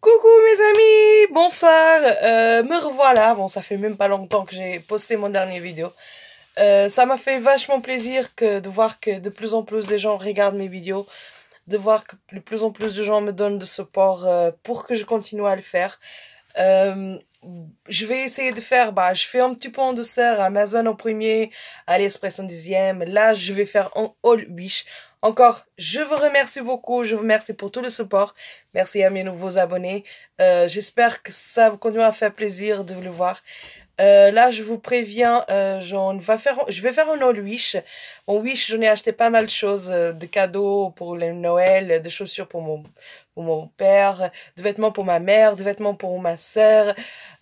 Coucou mes amis, bonsoir, me revoilà. Bon, ça fait même pas longtemps que j'ai posté mon dernier vidéo. Ça m'a fait vachement plaisir de voir que de plus en plus de gens regardent mes vidéos, de voir que de plus en plus de gens me donnent de support pour que je continue à le faire. Euh, je vais essayer de faire, je fais un petit peu en douceur, Amazon au premier, AliExpress en deuxième. Là, je vais faire en All Wish. Encore, je vous remercie beaucoup, je vous remercie pour tout le support. Merci à mes nouveaux abonnés. J'espère que ça vous continue à faire plaisir de le voir. Là, je vous préviens, je vais faire un All Wish. Mon Wish, j'en ai acheté pas mal de choses, de cadeaux pour le Noël, de chaussures pour mon père, de vêtements pour ma mère, de vêtements pour ma sœur.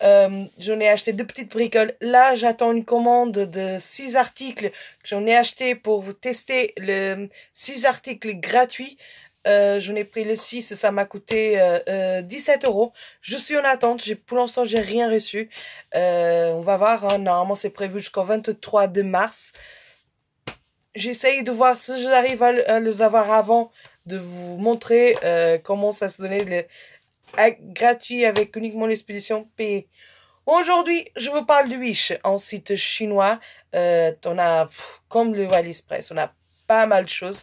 J'en ai acheté deux petites bricoles. Là, j'attends une commande de 6 articles que j'en ai acheté pour vous tester le 6 articles gratuits. J'en ai pris le 6 et ça m'a coûté 17 euros. Je suis en attente, pour l'instant j'ai rien reçu. On va voir, hein. Normalement c'est prévu jusqu'au 23 de mars. J'essaye de voir si j'arrive à les avoir avant, de vous montrer comment ça se donnait gratuit avec uniquement l'expédition payée. Aujourd'hui, je vous parle du Wish, un site chinois. On a, comme le AliExpress, on a pas mal de choses.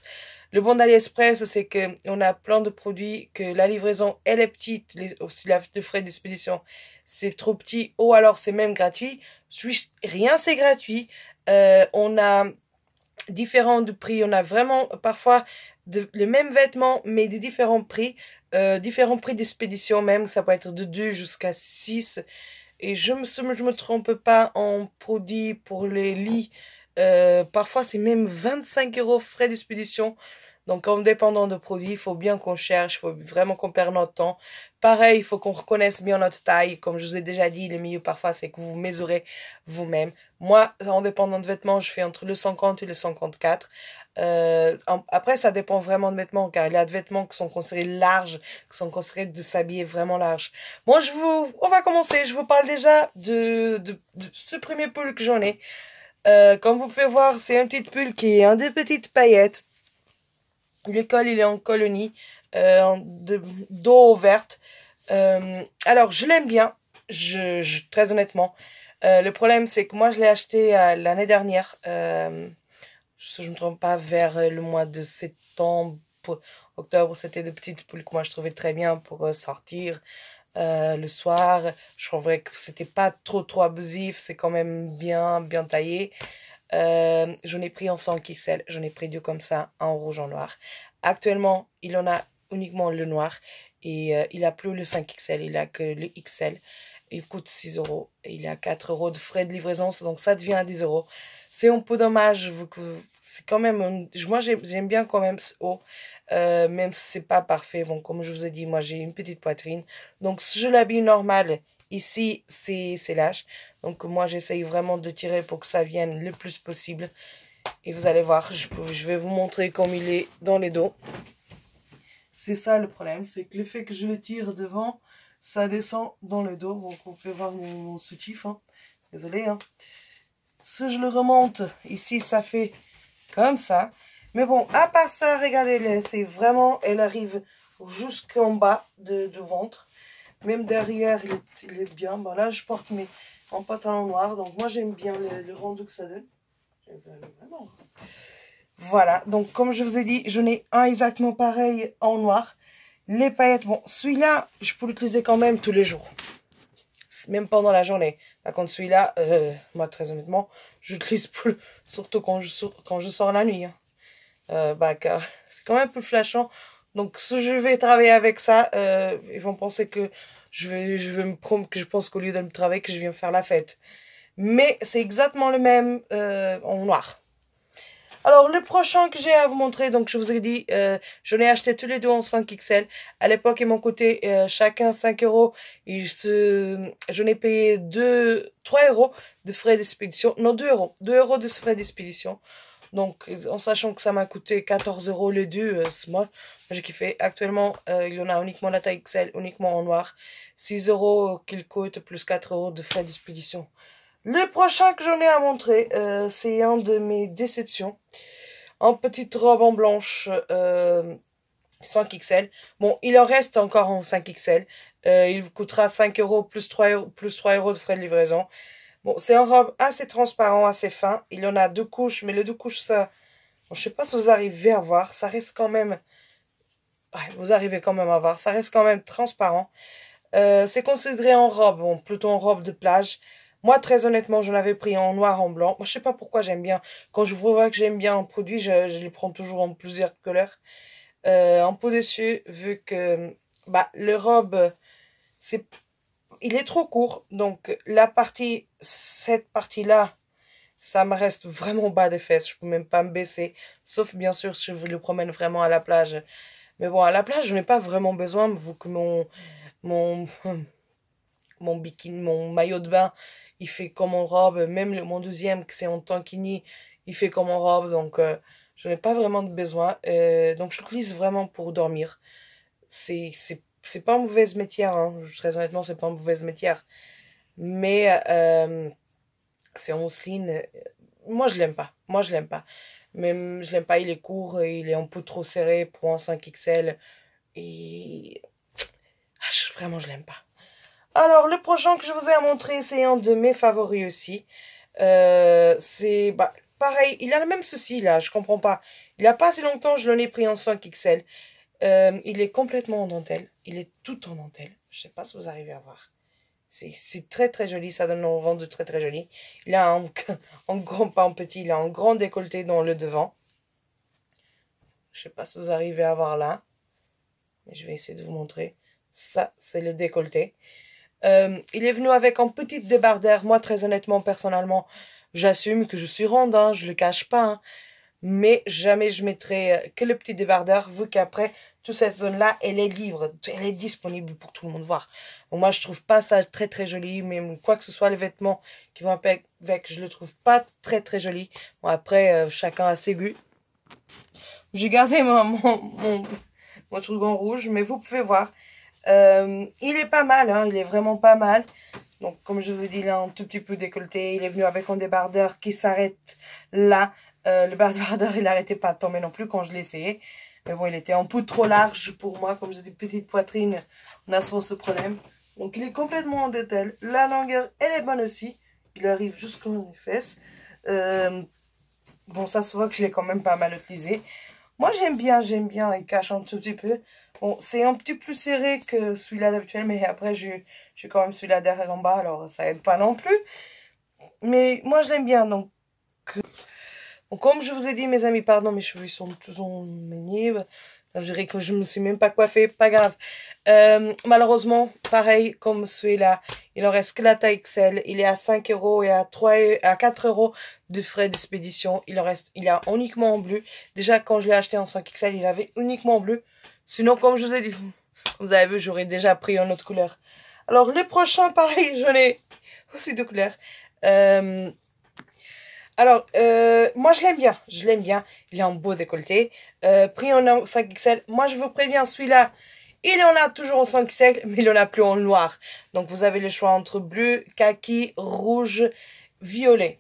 Le bon d'AliExpress, c'est que on a plein de produits, que la livraison, elle est petite, aussi le frais d'expédition, c'est trop petit, ou alors c'est même gratuit. Rien, c'est gratuit. On a différents de prix, on a vraiment parfois le même vêtement, mais des différents prix d'expédition même, ça peut être de 2 jusqu'à 6. Et je me trompe pas en produits pour les lits. Parfois, c'est même 25 euros frais d'expédition. Donc, en dépendant de produits, il faut bien qu'on cherche, il faut vraiment qu'on perde notre temps. Pareil, il faut qu'on reconnaisse bien notre taille. Comme je vous ai déjà dit, le mieux parfois, c'est que vous mesurez vous-même. Moi, en dépendant de vêtements, je fais entre le 50 et le 54. Après, ça dépend vraiment de vêtements, car il y a des vêtements qui sont considérés larges, qui sont considérés de s'habiller vraiment large. Bon, on va commencer. Je vous parle déjà de ce premier pull que j'en ai. Comme vous pouvez voir, c'est un petit pull qui est un des petites paillettes. Le col, il est en colonie, dos verte. Alors, je l'aime bien, très honnêtement. Le problème, c'est que moi, je l'ai acheté l'année dernière, si je ne me trompe pas, vers le mois de septembre, octobre. C'était des petites poules que moi, je trouvais très bien pour sortir le soir. Je trouvais que c'était pas trop abusif, c'est quand même bien taillé. J'en ai pris en 5 XL, j'en ai pris deux comme ça, en rouge, en noir. Actuellement, il en a uniquement le noir et il a plus le 5 XL, il a que le XL. Il coûte 6 euros et il a 4 euros de frais de livraison, donc ça devient 10 euros. C'est un peu dommage, c'est quand même, moi j'aime bien quand même ce haut, même si c'est pas parfait. Bon, comme je vous ai dit, moi j'ai une petite poitrine, donc si je l'habille normal, ici c'est lâche. Donc moi j'essaye vraiment de tirer pour que ça vienne le plus possible. Et vous allez voir, je vais vous montrer comme il est dans les dos. C'est ça le problème, c'est que le fait que je le tire devant, ça descend dans le dos. Donc on peut voir mon soutif, hein. Désolé, hein. Si je le remonte, ici ça fait comme ça. Mais bon, à part ça, regardez, c'est vraiment, elle arrive jusqu'en bas du ventre. Même derrière, il est bien. Bon, là, je porte en pantalon noir. Donc, moi, j'aime bien le rendu que ça donne. Vraiment. Voilà. Donc, comme je vous ai dit, j'en ai un exactement pareil en noir. Les paillettes, bon, celui-là, je peux l'utiliser quand même tous les jours. Même pendant la journée. Par contre, celui-là, moi, très honnêtement, je l'utilise plus. Surtout quand je sors la nuit. Hein. Car c'est quand même plus flashant. Donc, si je vais travailler avec ça, ils vont penser que je vais me prendre, que je pense qu'au lieu de me travailler, que je viens faire la fête. Mais c'est exactement le même en noir. Alors, le prochain que j'ai à vous montrer, donc je vous ai dit, j'en ai acheté tous les deux en 5 XL. À l'époque, ils m'ont coûté chacun 5 euros. Et j'en ai payé 3 euros de frais d'expédition. Non, 2 euros. 2 euros de frais d'expédition. Donc, en sachant que ça m'a coûté 14 euros les deux, moi, j'ai kiffé. Actuellement, il y en a uniquement la taille XL, uniquement en noir. 6 euros qu'il coûte, plus 4 euros de frais d'expédition. Le prochain que j'en ai à montrer, c'est un de mes déceptions. En petite robe en blanche, 5 XL. Bon, il en reste encore en 5 XL. Il vous coûtera 5 euros plus 3 euros de frais de livraison. Bon, c'est un robe assez transparent, assez fin. Il y en a 2 couches, mais les 2 couches, ça... Bon, je sais pas si vous arrivez à voir. Ça reste quand même... Ouais, vous arrivez quand même à voir. Ça reste quand même transparent. C'est considéré en robe, bon, plutôt en robe de plage. Moi, très honnêtement, je l'avais pris en noir, en blanc. Moi, je sais pas pourquoi j'aime bien. Quand je vois que j'aime bien un produit, je les prends toujours en plusieurs couleurs. En peau dessus, vu que bah, le robe, c'est, il est trop court. Donc, cette partie-là, ça me reste vraiment bas des fesses. Je peux même pas me baisser. Sauf, bien sûr, si je le promène vraiment à la plage. Mais bon, à la plage, je n'ai pas vraiment besoin, vu que mon, mon bikini, mon maillot de bain, il fait comme en robe. Même mon deuxième, que c'est en tankini, il fait comme en robe. Donc, je n'ai pas vraiment de besoin. Donc, je l'utilise vraiment pour dormir. C'est pas une mauvaise métier, hein. Très honnêtement, c'est pas une mauvaise métier. Mais, c'est en mousseline. Moi, je l'aime pas. Moi, je l'aime pas. Même, je l'aime pas, il est court, il est un peu trop serré pour un 5XL. Et, vraiment, je l'aime pas. Alors, le prochain que je vous ai à montrer, c'est un de mes favoris aussi. C'est bah, pareil, il a le même souci là, je comprends pas. Il n'y a pas si longtemps, je l'en ai pris en 5XL. Il est complètement en dentelle. Il est tout en dentelle. Je sais pas si vous arrivez à voir. C'est très très joli, ça donne un rendu très très joli. Il a un grand, pas un petit, il a un grand décolleté dans le devant. Je sais pas si vous arrivez à voir là. Mais je vais essayer de vous montrer. Ça, c'est le décolleté. Il est venu avec un petit débardeur. Moi, très honnêtement, personnellement, j'assume que je suis ronde, hein, je le cache pas. Hein, mais jamais je mettrai que le petit débardeur, vu qu'après, toute cette zone-là, elle est libre. Elle est disponible pour tout le monde voir. Bon, moi, je trouve pas ça très très joli. Mais quoi que ce soit, les vêtements qui vont avec, je le trouve pas très très joli. Bon, après, chacun a ses goûts. J'ai gardé mon truc en rouge, mais vous pouvez voir. Il est pas mal, hein, il est vraiment pas mal. Donc, comme je vous ai dit, il est un tout petit peu décolleté. Il est venu avec un débardeur qui s'arrête là. Le débardeur, il n'arrêtait pas de tomber non plus quand je l'ai essayé. Mais bon, il était un peu trop large pour moi. Comme j'ai des petites poitrines, on a souvent ce problème. Donc, il est complètement en dentelle. La longueur, elle est bonne aussi. Il arrive jusqu'aux les fesses. Bon, ça se voit que je l'ai quand même pas mal utilisé. Moi, j'aime bien. Il cache un tout petit peu. Bon, c'est un petit peu plus serré que celui-là d'habituel, mais après, j'ai quand même celui-là derrière en bas, alors ça aide pas non plus. Mais moi, je l'aime bien, donc... Bon, comme je vous ai dit, mes amis, pardon, mes cheveux sont toujours maniés. Je dirais que je me suis même pas coiffée, pas grave. Malheureusement, pareil comme celui-là, il en reste que la taille XL. Il est à 5 euros et à 4 euros de frais d'expédition. Il a uniquement en bleu. Déjà, quand je l'ai acheté en 5XL, il avait uniquement en bleu. Sinon, comme je vous ai dit, comme vous avez vu, j'aurais déjà pris une autre couleur. Alors, les prochains, pareil, j'en ai aussi deux couleurs. Moi, je l'aime bien. Il a un beau décolleté. Pris en 5XL. Moi, je vous préviens, celui-là, il en a toujours en 5XL, mais il en a plus en noir. Donc, vous avez le choix entre bleu, kaki, rouge, violet.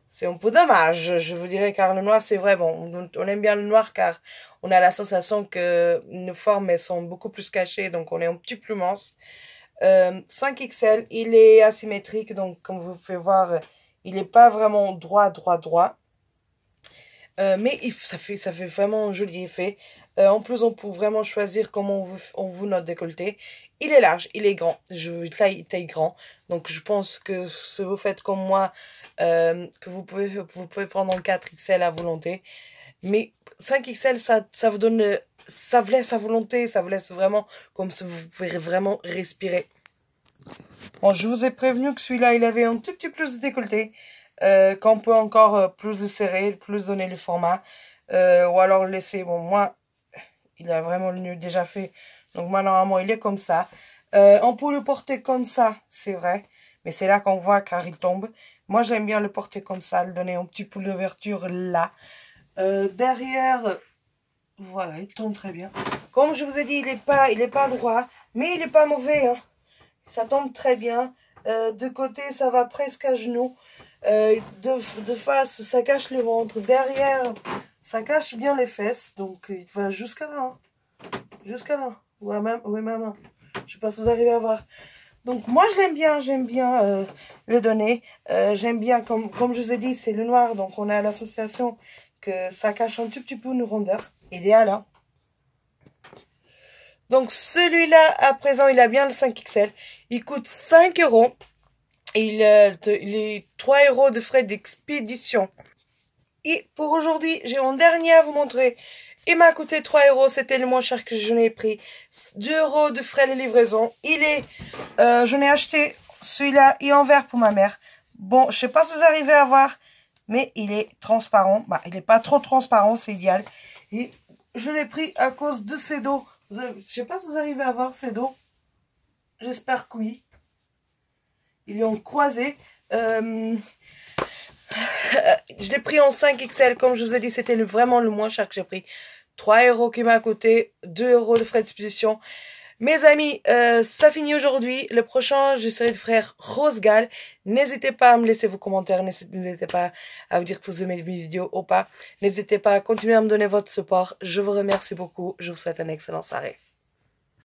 C'est un peu dommage, je vous dirais, car le noir, c'est vrai, bon, on aime bien le noir, car on a la sensation que nos formes, elles sont beaucoup plus cachées, donc on est un petit peu plus mince. 5XL, il est asymétrique, donc comme vous pouvez voir, il n'est pas vraiment droit. Mais ça fait vraiment un joli effet. En plus, on peut vraiment choisir comment on veut notre décolleté. Il est large, il est grand. Je taille grand. Donc, je pense que si vous faites comme moi, que vous pouvez prendre en 4XL à volonté. Mais 5XL, ça vous donne... Ça vous laisse à volonté. Ça vous laisse vraiment comme si vous pouvez vraiment respirer. Bon, je vous ai prévenu que celui-là, il avait un tout petit peu plus de décolleté. Qu'on peut encore plus le serrer, plus donner le format. Ou alors le laisser. Bon, moi, il a vraiment le nœud déjà fait. Donc, moi, normalement, il est comme ça. On peut le porter comme ça, c'est vrai. Mais c'est là qu'on voit car il tombe. Moi, j'aime bien le porter comme ça, le donner un petit peu d'ouverture là. Derrière, voilà, il tombe très bien. Comme je vous ai dit, il est pas droit, mais il est pas mauvais. Hein. Ça tombe très bien. De côté, ça va presque à genoux. De face, ça cache le ventre. Derrière, ça cache bien les fesses. Donc, il va jusqu'à là. Hein. Jusqu'à là. Ouais, même, oui, maman. Je sais pas si vous arrivez à voir. Donc moi je l'aime bien, j'aime bien le donner. J'aime bien, comme je vous ai dit, c'est le noir. Donc on a l'association que ça cache un tout petit peu une rondeur. Idéal, hein. Donc celui-là, à présent, il a bien le 5XL. Il coûte 5 euros. Et il est 3 euros de frais d'expédition. Et pour aujourd'hui, j'ai un dernier à vous montrer. Il m'a coûté 3 euros, c'était le moins cher que je n'ai pris. 2 euros de frais de livraison. Je n'ai acheté celui-là et en verre pour ma mère. Bon, je sais pas si vous arrivez à voir, mais il est transparent. Bah, il n'est pas trop transparent, c'est idéal. Et je l'ai pris à cause de ces dos. Je sais pas si vous arrivez à voir ces dos. J'espère que oui. Ils ont croisé. Je l'ai pris en 5XL, comme je vous ai dit, c'était vraiment le moins cher que j'ai pris. 3 euros qui m'a coûté, 2 euros de frais d'expédition. Mes amis, ça finit aujourd'hui. Le prochain, j'essaierai de faire Rose Gall. N'hésitez pas à me laisser vos commentaires. N'hésitez pas à vous dire que vous aimez mes vidéos ou pas. N'hésitez pas à continuer à me donner votre support. Je vous remercie beaucoup. Je vous souhaite un excellent soirée.